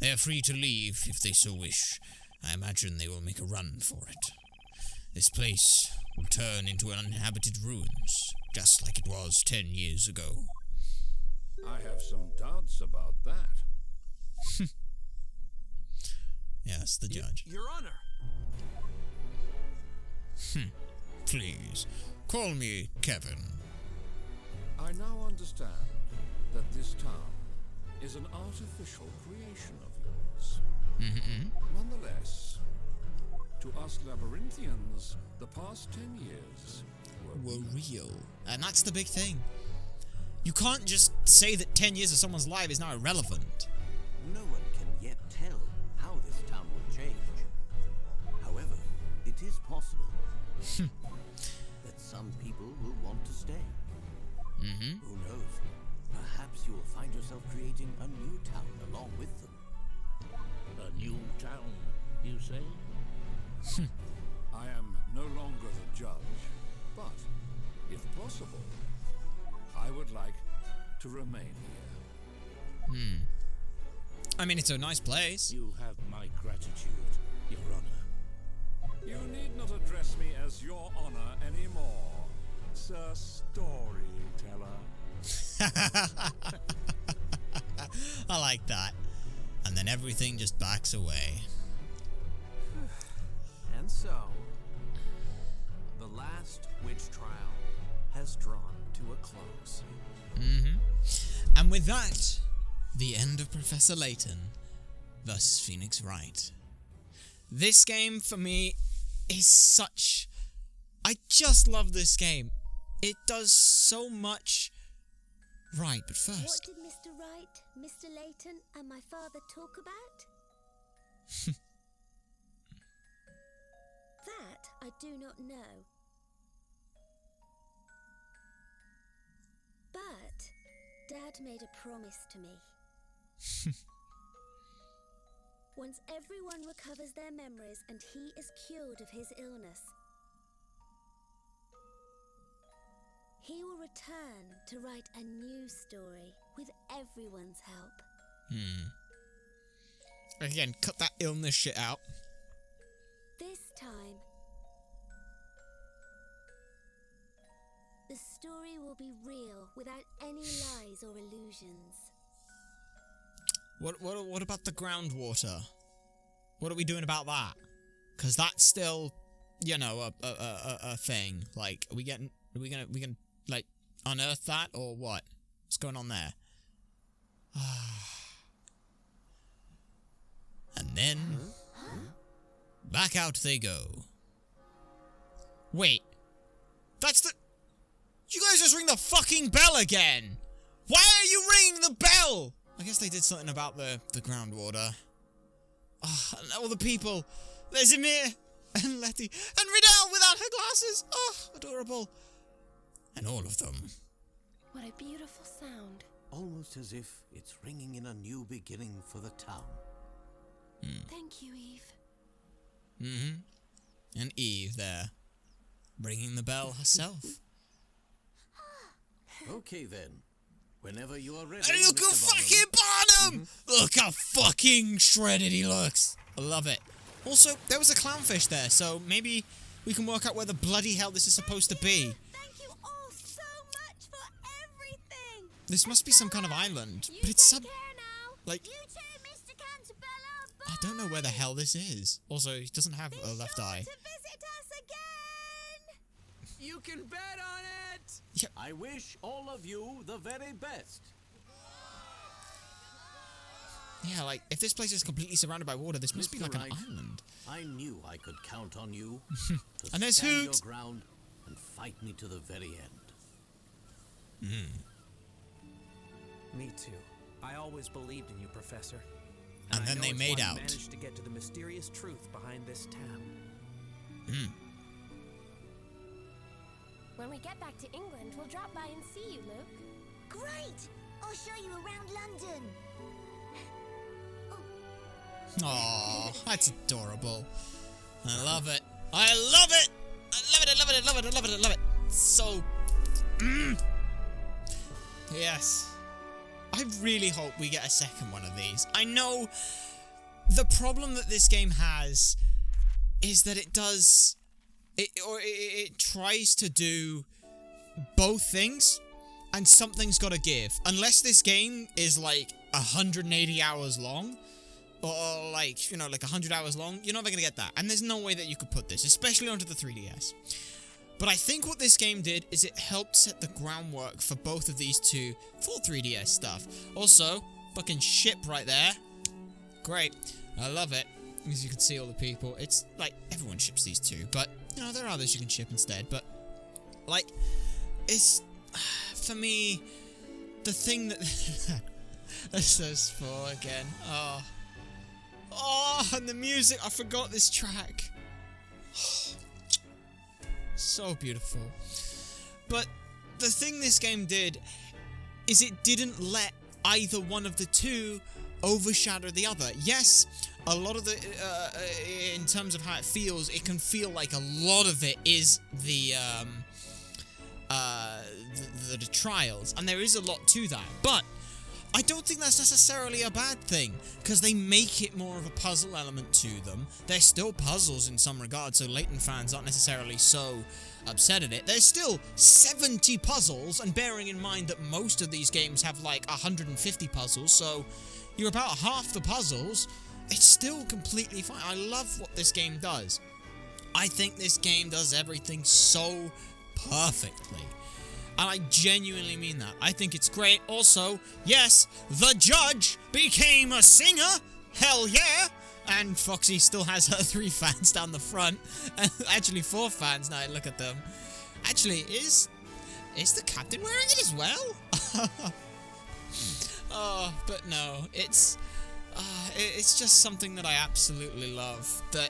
They are free to leave if they so wish. I imagine they will make a run for it. This place will turn into uninhabited ruins, just like it was 10 years ago. I have some doubts about that. Yes, the judge. Your Honor. Please, call me Kevin. I now understand that this town is an artificial creation of yours. Nonetheless, to us Labyrinthians, the past 10 years Were real. And that's the big thing. You can't just say that 10 years of someone's life is now irrelevant. No one can yet tell how this town will change. However, it is possible that some people will want to stay. Who knows? Perhaps you will find yourself creating a new town along with them. A new town, you say? I am no longer the judge, but, if possible, I would like to remain here. I mean, it's a nice place. You have my gratitude, Your Honor. You need not address me as Your Honor anymore, Sir Storyteller. I like that. And then everything just backs away. And so, the last witch trial has drawn to a close. And with that, the end of Professor Layton versus Phoenix Wright. This game, for me, is such... I just love this game. It does so much right, but What first... did Mr. Wright, Mr. Layton, and my father talk about? That I do not know. But Dad made a promise to me. Once everyone recovers their memories and he is cured of his illness, he will return to write a new story with everyone's help. Again, cut that illness shit out. This time, the story will be real without any lies or illusions. What about the groundwater? What are we doing about that? Because that's still, you know, a thing. Like, are we gonna like unearth that or what? What's going on there? And then back out they go. Wait, that's the... You guys just ring the fucking bell again! Why are you ringing the bell? I guess they did something about the groundwater. And all the people. There's Emir and Letty and Riddell without her glasses. Oh, adorable. And all of them. What a beautiful sound. Almost as if it's ringing in a new beginning for the town. Thank you, Eve. And Eve there, ringing the bell herself. Okay then. Whenever you are ready, And look at Mr. fucking Barnum! Look how fucking shredded he looks. I love it. Also, there was a clownfish there, so maybe we can work out where the bloody hell this is supposed to be. Thank you all so much for everything! This must be some kind of island, You but it's take sub... care now! like... You too, Mr. Cantabella! I don't know where the hell this is. Also, he doesn't have a left eye. To visit us again! You can bet on it! I wish all of you the very best. Yeah, like, if this place is completely surrounded by water, this must be Mr. like an Wright, island. I knew I could count on you to And there's stand Hoot. your ground and fight me to the very end. Me too. I always believed in you, Professor. And I then know they it's made why you out. managed to get to the mysterious truth behind this town. When we get back to England, we'll drop by and see you, Luke. Great! I'll show you around London. Aw, that's adorable. I love it. I love it! I love it, I love it, I love it, I love it, I love it. So... Yes. I really hope we get a second one of these. I know the problem that this game has is that it does... It tries to do both things, and something's got to give. Unless this game is like 180 hours long, or like, you know, like 100 hours long, you're never going to get that. And there's no way that you could put this, especially onto the 3DS. But I think what this game did is it helped set the groundwork for both of these two full 3DS stuff. Also, fucking ship right there. Great. I love it. As you can see all the people. It's like, everyone ships these two, but, you know, there are others you can ship instead. But, like, it's, for me, the thing that... That's those four again. Oh, and the music. I forgot this track. So beautiful. But the thing this game did is it didn't let either one of the two overshadow the other. Yes, a lot of the, in terms of how it feels, it can feel like a lot of it is the trials, and there is a lot to that. But I don't think that's necessarily a bad thing, because they make it more of a puzzle element to them. They're still puzzles in some regards, so Layton fans aren't necessarily so upset at it. There's still 70 puzzles, and bearing in mind that most of these games have like 150 puzzles, so you're about half the puzzles, it's still completely fine. I love what this game does. I think this game does everything so perfectly. And I genuinely mean that. I think it's great. Also, yes, the judge became a singer. Hell yeah. And Foxy still has her 3 fans down the front. Actually, 4 fans now I look at them. Actually, is the captain wearing it as well? Oh, but no. It's just something that I absolutely love. That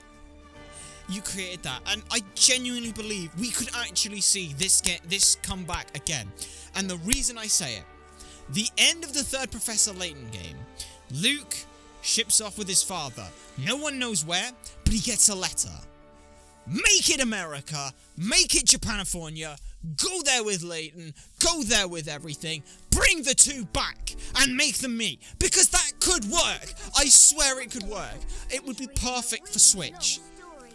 you created that, and I genuinely believe we could actually see this come back again. And the reason I say it, the end of the 3rd Professor Layton game, Luke ships off with his father. No one knows where, but he gets a letter. Make it America, make it Japanifornia, go there with Layton, go there with everything, bring the 2 back, and make them meet, because that could work. I swear it could work. It would be perfect for Switch.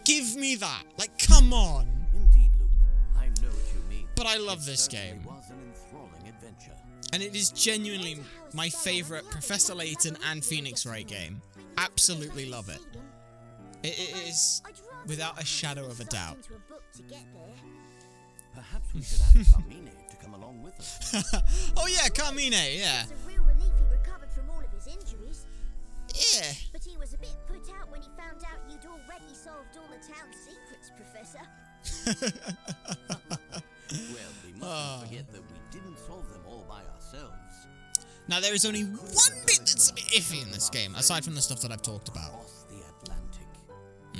Give me that. Like, come on. Indeed, Luke. I know what you mean. But I love this game. It was an enthralling adventure. And it is genuinely my favourite Professor Layton and Phoenix Wright game. Absolutely love it. It is without a shadow of a doubt. Perhaps we should ask Carmine to come along with us. Oh yeah, Carmine, yeah. It's a real relief he recovered from all of his injuries. Yeah. But he was a bit put out when he found out you'd already solved all the town's secrets, Professor. Well, we mustn't forget that we didn't solve them all by ourselves. Now there is only one bit that's a bit iffy in this game, aside from the stuff that I've talked about. Across the Atlantic. I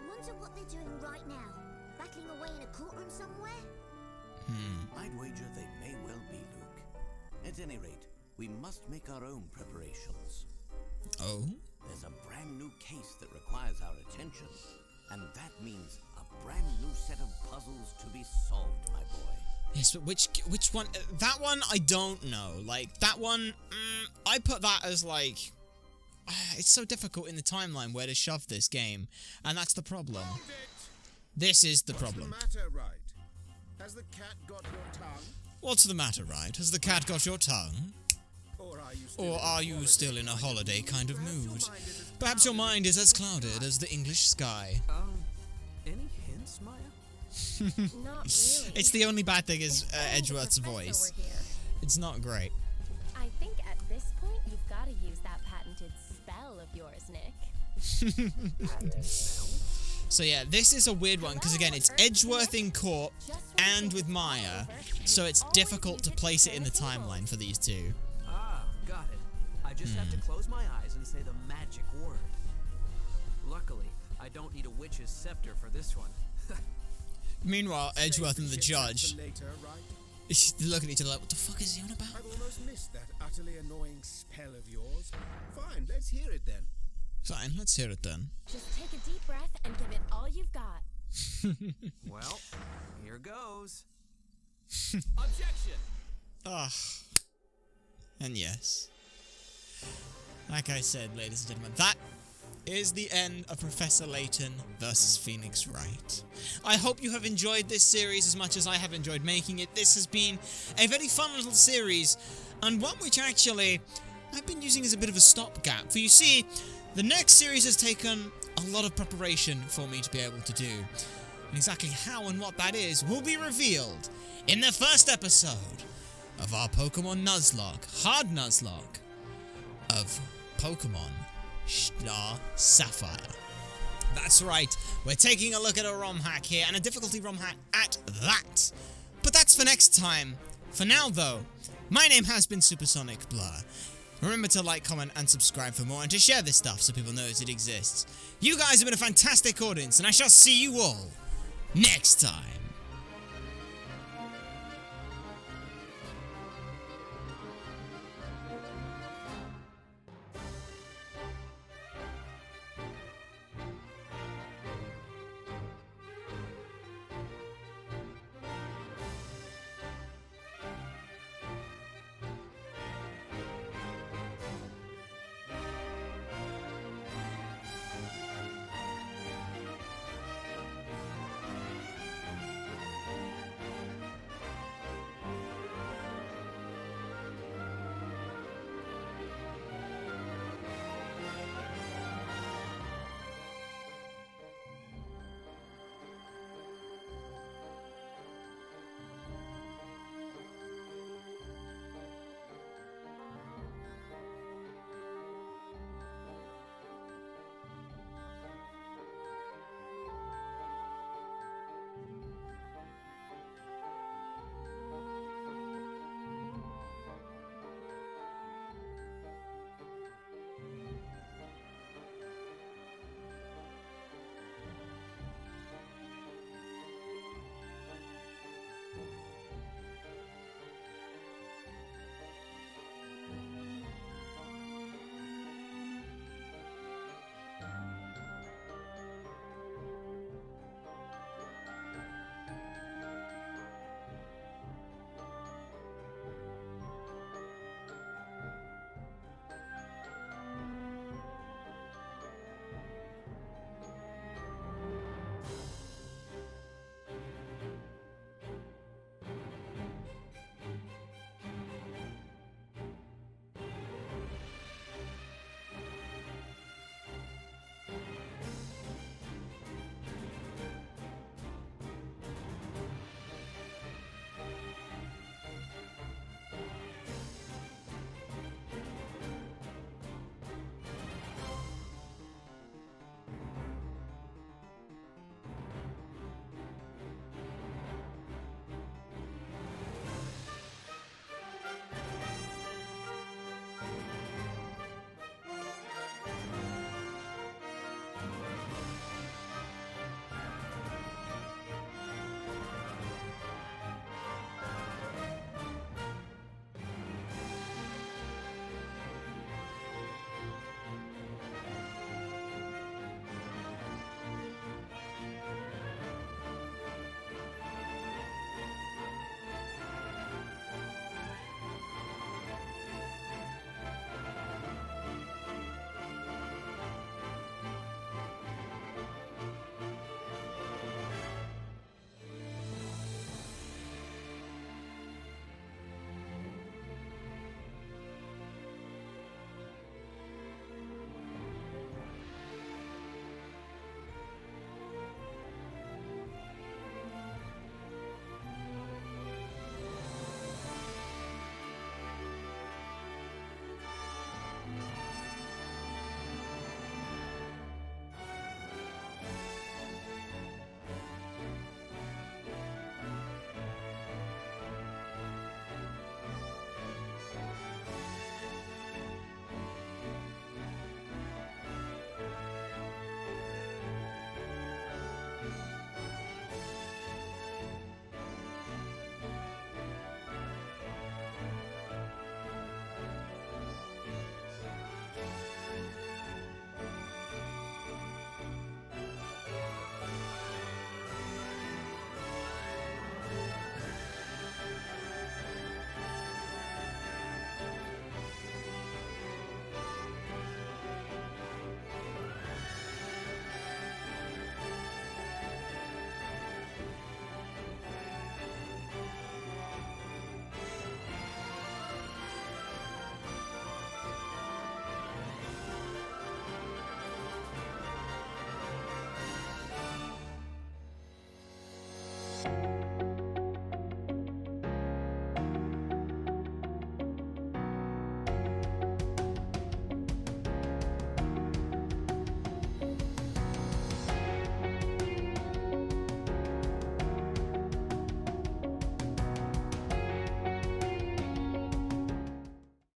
wonder what they're doing right now. Battling away in a courtroom somewhere? I'd wager they may well be, Luke. At any rate, we must make our own preparations. Oh? There's a brand new case that requires our attention, and that means a brand new set of puzzles to be solved, my boy. Yes, but which one? That one, I don't know. Like, that one, I put that as, like... It's so difficult in the timeline where to shove this game, and that's the problem. This is the problem. What's the matter, Wright? Has the cat got your tongue? What's the matter, Wright? Has the cat got your tongue? Or are you still in a holiday kind of mood? Perhaps your mind is as clouded as the English sky. Any hints, Maya? Not really. It's the only bad thing is Oh, Edgeworth's Professor, voice. we're here. It's not great. I think at this point you've got to use that patented spell of yours, Nick. Patented spell? So yeah, this is a weird one because again, it's Edgeworth in court and with Maya, so it's difficult to place it in the timeline for these two. Ah, got it. I just have to close my eyes and say the magic word. Luckily, I don't need a witch's scepter for this one. Meanwhile, Edgeworth and the judge Later, right? look at each other like, what the fuck is he on about? I've almost missed that utterly annoying spell of yours. Fine, let's hear it then. Fine, let's hear it then. Just take a deep breath and give it all you've got. Well, here goes. Objection! Ah. And yes. Like I said, ladies and gentlemen, that is the end of Professor Layton versus Phoenix Wright. I hope you have enjoyed this series as much as I have enjoyed making it. This has been a very fun little series, and one which actually I've been using as a bit of a stopgap. For you see, the next series has taken a lot of preparation for me to be able to do. And exactly how and what that is will be revealed in the first episode of our Pokemon Nuzlocke, Hard Nuzlocke, of Pokemon Star Sapphire. That's right, we're taking a look at a ROM hack here, and a difficulty ROM hack at that. But that's for next time. For now, though, my name has been Supersonic Blur. Remember to like, comment, and subscribe for more, and to share this stuff so people know it exists. You guys have been a fantastic audience, and I shall see you all next time.